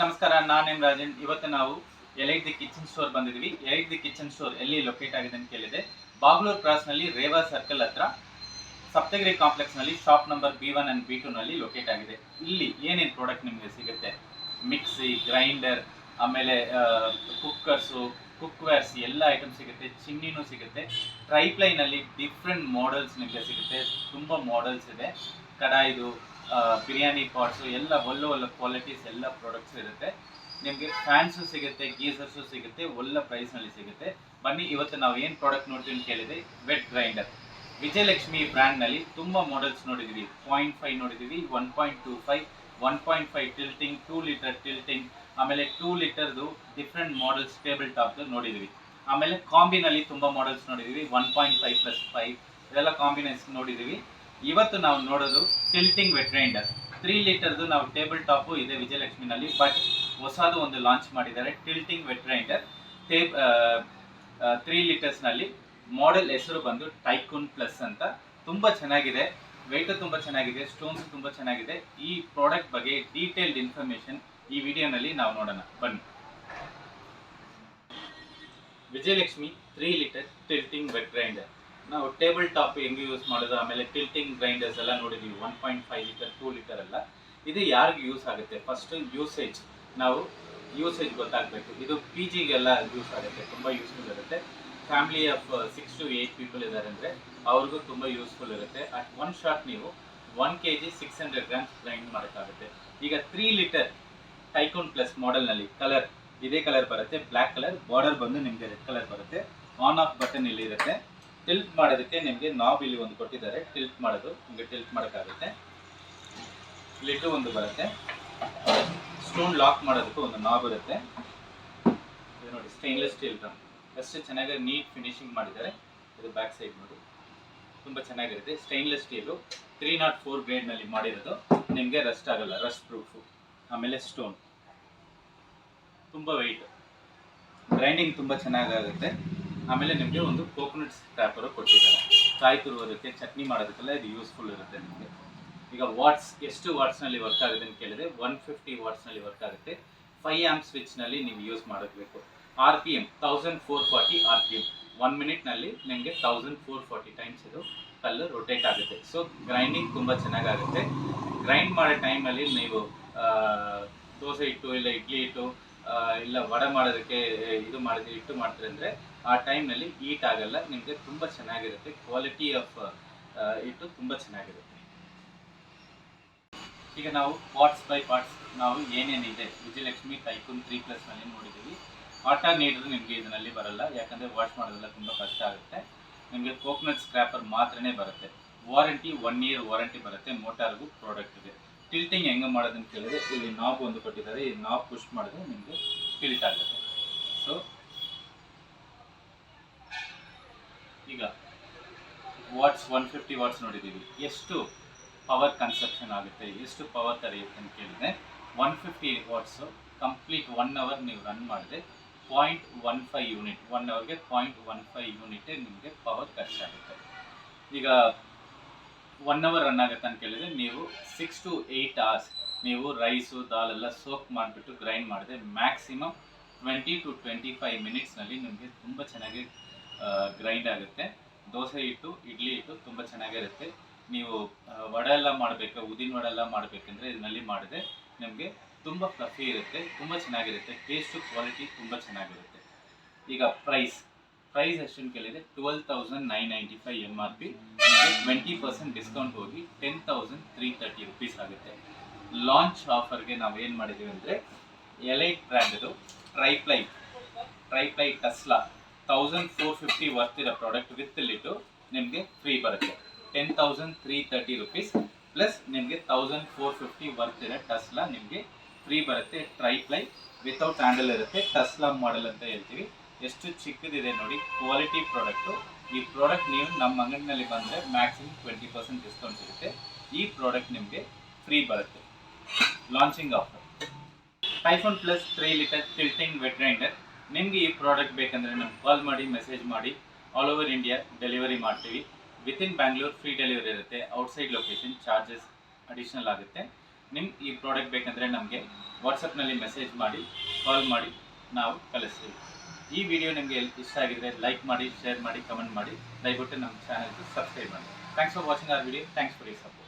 ನಮಸ್ಕಾರ, ನಾನು ಎಂ ರಾಜನ್. ಇವತ್ತು ನಾವು ಎಲೈಟ್ ದಿ ಕಿಚನ್ ಸ್ಟೋರ್ ಬಂದಿದ್ವಿ. ಎಲೈಟ್ ದಿ ಕಿಚನ್ ಸ್ಟೋರ್ ಎಲ್ಲಿ ಲೊಕೇಟ್ ಆಗಿದೆ ಅಂತ ಕೇಳಿದೆ. ಬಾಗ್ಲೂರ್ ಕ್ರಾಸ್ನಲ್ಲಿ ರೇವಾ ಸರ್ಕಲ್ ಹತ್ರ ಸಪ್ತಗಿರಿ ಕಾಂಪ್ಲೆಕ್ಸ್ನಲ್ಲಿ shop number B1 and B2 ನಲ್ಲಿ ಲೊಕೇಟ್ ಆಗಿದೆ. ಇಲ್ಲಿ ಏನೇನು ಪ್ರಾಡಕ್ಟ್ ನಿಮಗೆ ಸಿಗುತ್ತೆ, ಮಿಕ್ಸಿ, ಗ್ರೈಂಡರ್, ಆಮೇಲೆ ಕುಕ್ಕರ್ಸು, ಕುಕ್ವೇರ್ಸ್ ಎಲ್ಲ ಐಟಮ್ ಸಿಗುತ್ತೆ. ಚಿಮ್ನಿನೂ ಸಿಗುತ್ತೆ. ಟ್ರೈಪ್ಲೈನಲ್ಲಿ ಡಿಫ್ರೆಂಟ್ ಮಾಡೆಲ್ಸ್ ನಿಮಗೆ ಸಿಗುತ್ತೆ. ತುಂಬ ಮಾಡೆಲ್ಸ್ ಇದೆ. ಕಡಾಯಿದು, ಬಿರಿಯಾನಿ ಪಾಟ್ಸು ಎಲ್ಲ ಒಳ್ಳೆ ಕ್ವಾಲಿಟೀಸ್ ಎಲ್ಲ ಪ್ರಾಡಕ್ಟ್ಸ್ ಇರುತ್ತೆ. ನಿಮಗೆ ಫ್ಯಾನ್ಸು ಸಿಗುತ್ತೆ, ಗೀಸರ್ಸು ಸಿಗುತ್ತೆ, ಒಳ್ಳೆ ಪ್ರೈಸ್ನಲ್ಲಿ ಸಿಗುತ್ತೆ. ಬನ್ನಿ, ಇವತ್ತು ನಾವು ಏನು ಪ್ರಾಡಕ್ಟ್ ನೋಡ್ತೀವಿ ಅಂತ ಕೇಳಿದ್ರೆ ವೆಟ್ ಗ್ರೈಂಡರ್. ವಿಜಯಲಕ್ಷ್ಮಿ ಬ್ರ್ಯಾಂಡ್ನಲ್ಲಿ ತುಂಬ ಮಾಡೆಲ್ಸ್ ನೋಡಿದ್ದೀವಿ. 0.5 ನೋಡಿದ್ದೀವಿ, 1.25, 1.5 ಟಿಲ್ಟಿಂಗ್, 2 ಲೀಟರ್ ಟಿಲ್ಟಿಂಗ್, ಆಮೇಲೆ 2 ಲೀಟರ್ದು ಡಿಫ್ರೆಂಟ್ ಮಾಡೆಲ್ಸ್ ಟೇಬಲ್ ಟಾಪ್ದು ನೋಡಿದ್ದೀವಿ. ಆಮೇಲೆ ಕಾಂಬಿನಲ್ಲಿ ತುಂಬ ಮಾಡೆಲ್ಸ್ ನೋಡಿದ್ದೀವಿ. 1.5 + 5 ಇದೆಲ್ಲ ಕಾಂಬಿನೇಷನ್ ನೋಡಿದ್ದೀವಿ. ಇವತ್ತು ನಾವು ನೋಡೋದು ಟಿಲ್ಟಿಂಗ್ ವೆಟ್ ಗ್ರೈಂಡರ್. 3 ಲೀಟರ್ದು ನಾವು ಟೇಬಲ್ ಟಾಪು ಇದೆ ವಿಜಯಲಕ್ಷ್ಮಿನಲ್ಲಿ. ಬಟ್ ಹೊಸದು ಒಂದು ಲಾಂಚ್ ಮಾಡಿದ್ದಾರೆ, ಟಿಲ್ಟಿಂಗ್ ವೆಟ್ ಗ್ರೈಂಡರ್ 3 ಲೀಟರ್ಸ್ನಲ್ಲಿ. ಮಾಡೆಲ್ ಹೆಸರು ಬಂದು ಟೈಕೂನ್ ಪ್ಲಸ್ ಅಂತ. ತುಂಬ ಚೆನ್ನಾಗಿದೆ, ವೆಯ್ಟ್ ತುಂಬ ಚೆನ್ನಾಗಿದೆ, ಸ್ಟೋನ್ಸ್ ತುಂಬ ಚೆನ್ನಾಗಿದೆ. ಈ ಪ್ರಾಡಕ್ಟ್ ಬಗ್ಗೆ ಡೀಟೇಲ್ಡ್ ಇನ್ಫಾರ್ಮೇಷನ್ ಈ ವಿಡಿಯೋನಲ್ಲಿ ನಾವು ನೋಡೋಣ, ಬನ್ನಿ. Vijayalakshmi 3 litre tilting vet grinder. ನಾವು ಟೇಬಲ್ ಟಾಪ್ ಹೆಂಗೆ ಯೂಸ್ ಮಾಡೋದು, ಆಮೇಲೆ ಟಿಲ್ಟಿಂಗ್ ಗ್ರೈಂಡರ್ಸ್ ಎಲ್ಲ ನೋಡಿದ್ದೀವಿ. 1.5 ಲೀಟರ್, 2 ಲೀಟರ್ ಎಲ್ಲ. ಇದು ಯಾರಿಗೆ ಯೂಸ್ ಆಗುತ್ತೆ? ಫಸ್ಟ್ ಯೂಸೇಜ್, ನಾವು ಯೂಸೇಜ್ ಗೊತ್ತಾಗಬೇಕು. ಇದು PGಗೆಲ್ಲ ಯೂಸ್ ಆಗುತ್ತೆ, ತುಂಬ ಯೂಸ್ಫುಲ್ ಇರುತ್ತೆ. ಫ್ಯಾಮಿಲಿ ಆಫ್ 6 to 8 ಪೀಪಲ್ ಇದ್ದಾರೆ ಅಂದರೆ ಅವ್ರಿಗೂ ತುಂಬ ಯೂಸ್ಫುಲ್ ಇರುತ್ತೆ. ಅಟ್ ಒನ್ ಶಾಟ್ ನೀವು 1 kg 600 ಗ್ರಾಮ್ಸ್ ಗ್ರೈಂಡ್ ಮಾಡೋಕ್ಕಾಗುತ್ತೆ. ಈಗ 3 ಲೀಟರ್ ಟೈಕೂನ್ ಪ್ಲಸ್ ಮಾಡೆಲ್ನಲ್ಲಿ ಕಲರ್ ಇದೇ ಕಲರ್ ಬರುತ್ತೆ, ಬ್ಲ್ಯಾಕ್ ಕಲರ್. ಬಾರ್ಡರ್ ಬಂದು ನಿಮಗೆ ರೆಡ್ ಕಲರ್ ಬರುತ್ತೆ. ಆನ್ ಆಫ್ ಬಟನ್ ಇಲ್ಲಿ ಇರುತ್ತೆ. ಟಿಲ್ಟ್ ಮಾಡೋದಕ್ಕೆ ನಿಮಗೆ ನಾಬ್ ಇಲ್ಲಿ ಒಂದು ಕೊಟ್ಟಿದ್ದಾರೆ. ಟಿಲ್ಟ್ ಮಾಡೋದು, ನಿಮಗೆ ಟಿಲ್ಟ್ ಮಾಡೋಕ್ಕಾಗುತ್ತೆ. ಲಿಟ್ಟು ಒಂದು ಬರುತ್ತೆ. ಸ್ಟೋನ್ ಲಾಕ್ ಮಾಡೋದಕ್ಕೂ ಒಂದು ನಾಬ್ ಇರುತ್ತೆ. ಇದು ನೋಡಿ, ಸ್ಟೈನ್ಲೆಸ್ ಸ್ಟೀಲ್ ಡ್ರಮ್. ಎಷ್ಟು ಚೆನ್ನಾಗಿ ನೀಟ್ ಫಿನಿಶಿಂಗ್ ಮಾಡಿದ್ದಾರೆ. ಇದು ಬ್ಯಾಕ್ ಸೈಡ್ ನೋಡಿ, ತುಂಬ ಚೆನ್ನಾಗಿರುತ್ತೆ. ಸ್ಟೈನ್ಲೆಸ್ ಸ್ಟೀಲು 304 ಗ್ರೇಡ್ನಲ್ಲಿ ಮಾಡಿರೋದು. ನಿಮಗೆ ರಸ್ಟ್ ಆಗಲ್ಲ, ರಸ್ಟ್ ಪ್ರೂಫು. ಆಮೇಲೆ ಸ್ಟೋನ್, ತುಂಬ ವೆಯ್ಟ್, ಗ್ರೈಂಡಿಂಗ್ ತುಂಬ ಚೆನ್ನಾಗಾಗುತ್ತೆ. ಆಮೇಲೆ ನಿಮಗೆ ಒಂದು ಕೋಕೋನಟ್ ಸ್ಕ್ರಾಪರು ಕೊಟ್ಟಿದ್ದಾರೆ. ಕಾಯಿ ತುರುವುದಕ್ಕೆ, ಚಟ್ನಿ ಮಾಡೋದಕ್ಕೆಲ್ಲ ಇದು ಯೂಸ್ಫುಲ್ ಇರುತ್ತೆ ನಿಮಗೆ. ಈಗ ವಾಟ್ಸ್, ಎಷ್ಟು ವಾಟ್ಸ್ನಲ್ಲಿ ವರ್ಕ್ ಆಗುತ್ತೆ ಅಂತ ಕೇಳಿದರೆ 150 ವಾಟ್ಸ್ನಲ್ಲಿ ವರ್ಕ್ ಆಗುತ್ತೆ. 5 ಆಂಪ್ ಸ್ವಿಚ್ನಲ್ಲಿ ನೀವು ಯೂಸ್ ಮಾಡಬೇಕು. RPM 1440 RPM. 1 ಮಿನಿಟ್ನಲ್ಲಿ ನಿಮಗೆ 1440 ಟೈಮ್ಸ್ ಇದು ಕಲ್ಲು ರೊಟೇಟ್ ಆಗುತ್ತೆ. ಸೊ ಗ್ರೈಂಡಿಂಗ್ ತುಂಬ ಚೆನ್ನಾಗಾಗುತ್ತೆ. ಗ್ರೈಂಡ್ ಮಾಡೋ ಟೈಮಲ್ಲಿ ನೀವು ದೋಸೆ ಹಿಟ್ಟು, ಇಲ್ಲ ಇಡ್ಲಿ ಹಿಟ್ಟು, ಇಲ್ಲ ವಡೆ ಮಾಡೋದಕ್ಕೆ ಇದು ಮಾಡಿದ್ರೆ ಹಿಟ್ಟು ಮಾಡ್ತಾರೆ ಅಂದರೆ ಆ ಟೈಮ್ನಲ್ಲಿ ಹೀಟ್ ಆಗಲ್ಲ. ನಿಮಗೆ ತುಂಬ ಚೆನ್ನಾಗಿರುತ್ತೆ. ಕ್ವಾಲಿಟಿ ಆಫ್ ಹಿಟ್ಟು ತುಂಬ ಚೆನ್ನಾಗಿರುತ್ತೆ. ಈಗ ನಾವು ಪಾರ್ಟ್ಸ್ ಬೈ ಪಾರ್ಟ್ಸ್ ನಾವು ಏನೇನಿದೆ ವಿಜಯಲಕ್ಷ್ಮಿ ಟೈಕೂನ್ 3+ ನೋಡಿದ್ದೀವಿ. ಆಟಾ ನೀಡಿದ್ರು ನಿಮಗೆ ಇದರಲ್ಲಿ ಬರಲ್ಲ, ಯಾಕಂದರೆ ವಾಶ್ ಮಾಡೋದೆಲ್ಲ ತುಂಬ ಕಷ್ಟ ಆಗುತ್ತೆ. ನಿಮಗೆ ಕೋಕೋನಟ್ ಸ್ಕ್ರಾಪರ್ ಮಾತ್ರನೇ ಬರುತ್ತೆ. ವಾರಂಟಿ 1 year ವಾರಂಟಿ ಬರುತ್ತೆ. ಮೋಟಾರ್ಗೂ ಪ್ರಾಡಕ್ಟ್ ಇದೆ. ಟಿಲ್ಟಿಂಗ್ ಹೆಂಗೆ ಮಾಡೋದಂತ ಕೇಳಿದ್ರೆ ಇಲ್ಲಿ ನಾಬ್ ಒಂದು ಕೊಟ್ಟಿದ್ದಾರೆ. ಈ ನಾಬ್ ಪುಷ್ ಮಾಡಿದ್ರೆ ನಿಮಗೆ ಟಿಲ್ಟ್ ಆಗುತ್ತೆ. ಸೊ ಈಗ ವಾಟ್ಸ್ 150 ವಾಟ್ಸ್ ನೋಡಿದ್ದೀವಿ. ಎಷ್ಟು ಪವರ್ ಕನ್ಸಪ್ಷನ್ ಆಗುತ್ತೆ, ಎಷ್ಟು ಪವರ್ ತಡೆಯುತ್ತೆ ಅಂತ ಕೇಳಿದರೆ 150 ವಾಟ್ಸು ಕಂಪ್ಲೀಟ್ 1 hour ನೀವು ರನ್ ಮಾಡಿದ್ರೆ 0.15 ಯೂನಿಟ್, 1 hourಗೆ 0.15 ಯೂನಿಟ್ ನಿಮಗೆ ಪವರ್ ಖರ್ಚಾಗುತ್ತೆ. ಈಗ 1 hour ರನ್ ಆಗುತ್ತೆ ಅಂತ ಕೇಳಿದರೆ ನೀವು 6 to 8 hours ನೀವು ರೈಸು, ದಾಲೆಲ್ಲ ಸೋಕ್ ಮಾಡಿಬಿಟ್ಟು ಗ್ರೈಂಡ್ ಮಾಡಿದ್ರೆ ಮ್ಯಾಕ್ಸಿಮಮ್ 20 to 25 ಮಿನಿಟ್ಸ್ನಲ್ಲಿ ನಿಮಗೆ ತುಂಬ ಚೆನ್ನಾಗಿ ಗ್ರೈಂಡ್ ಆಗುತ್ತೆ. ದೋಸೆ ಹಿಟ್ಟು, ಇಡ್ಲಿ ಹಿಟ್ಟು ತುಂಬ ಚೆನ್ನಾಗಿರುತ್ತೆ. ನೀವು ವಡೆ ಎಲ್ಲ ಮಾಡಬೇಕು, ಉದ್ದಿನ ವಡೆ ಎಲ್ಲ ಮಾಡಬೇಕಂದ್ರೆ ಇದರಲ್ಲಿ ಮಾಡಿದ್ರೆ ನಿಮಗೆ ತುಂಬ ಫ್ಲಫಿ ಇರುತ್ತೆ, ತುಂಬ ಚೆನ್ನಾಗಿರುತ್ತೆ. ಟೇಸ್ಟು, ಕ್ವಾಲಿಟಿ ತುಂಬ ಚೆನ್ನಾಗಿರುತ್ತೆ. ಈಗ ಪ್ರೈಸ್ ಎಷ್ಟು ಅಂತ ಕೇಳಿದರೆ 12,995 MRP. 20% ಡಿಸ್ಕೌಂಟ್ ಹೋಗಿ 10,330 rupees ಆಗುತ್ತೆ. ಲಾಂಚ್ ಆಫರ್ಗೆ ನಾವು ಏನು ಮಾಡಿದ್ದೀವಿ ಅಂದರೆ ಎಲೈಟ್ ಬ್ರ್ಯಾಂಡದು ಟ್ರೈಪ್ಲೈ ಟಸ್ಲಾ 1450 ವರ್ತ್ ಇರೋ ಪ್ರಾಡಕ್ಟ್ ವಿತ್ ಲಿಟ್ಟು ನಿಮಗೆ ಫ್ರೀ ಬರುತ್ತೆ. 10,330 rupees ಪ್ಲಸ್ ನಿಮಗೆ 1450 ವರ್ತ್ ಇರೋ ಟಸ್ಲಾ ನಿಮಗೆ ಫ್ರೀ ಬರುತ್ತೆ. ಟ್ರೈಪ್ಲೈ ವಿತೌಟ್ ಹ್ಯಾಂಡಲ್ ಇರುತ್ತೆ. ಟಸ್ಲಾ ಮಾಡೆಲ್ ಅಂತ ಹೇಳ್ತೀವಿ. ಎಷ್ಟು ಚಿಕ್ಕದಿದೆ ನೋಡಿ, ಕ್ವಾಲಿಟಿ ಪ್ರಾಡಕ್ಟು. ಈ ಪ್ರಾಡಕ್ಟ್ ನೀವು ನಮ್ಮ ಅಂಗಡಿನಲ್ಲಿ ಬಂದರೆ ಮ್ಯಾಕ್ಸಿಮಮ್ 20% ಡಿಸ್ಕೌಂಟ್ ಸಿಗುತ್ತೆ. ಈ ಪ್ರಾಡಕ್ಟ್ ನಿಮಗೆ ಫ್ರೀ ಬರುತ್ತೆ. Launching offer tycoon plus 3 litre tilting vet grinder. ನಿಮಗೆ ಈ ಪ್ರಾಡಕ್ಟ್ ಬೇಕಂದರೆ ನಮ್ಗೆ ಕಾಲ್ ಮಾಡಿ, ಮೆಸೇಜ್ ಮಾಡಿ. ಆಲ್ ಓವರ್ ಇಂಡಿಯಾ ಡೆಲಿವರಿ ಮಾಡ್ತೀವಿ. ವಿತಿನ್ ಬ್ಯಾಂಗ್ಳೂರ್ ಫ್ರೀ ಡೆಲಿವರಿ ಇರುತ್ತೆ. ಔಟ್ಸೈಡ್ ಲೊಕೇಶನ್ ಚಾರ್ಜಸ್ ಅಡಿಷ್ನಲ್ ಆಗುತ್ತೆ. ನಿಮ್ಗೆ ಈ ಪ್ರಾಡಕ್ಟ್ ಬೇಕಂದರೆ ನಮಗೆ ವಾಟ್ಸಪ್ನಲ್ಲಿ ಮೆಸೇಜ್ ಮಾಡಿ, ಕಾಲ್ ಮಾಡಿ, ನಾವು ಕಳಿಸ್ತೀವಿ. ಈ ವಿಡಿಯೋ ನಿಮಗೆ ಇಷ್ಟ ಆಗಿದ್ರೆ ಲೈಕ್ ಮಾಡಿ, ಶೇರ್ ಮಾಡಿ, ಕಮೆಂಟ್ ಮಾಡಿ, ದಯವಿಟ್ಟು ನಮ್ಮ ಚಾನಲ್ಗೆ ಸಬ್ಸ್ಕ್ರೈಬ್ ಮಾಡಿ. Thanks for watching our video. Thanks for your support.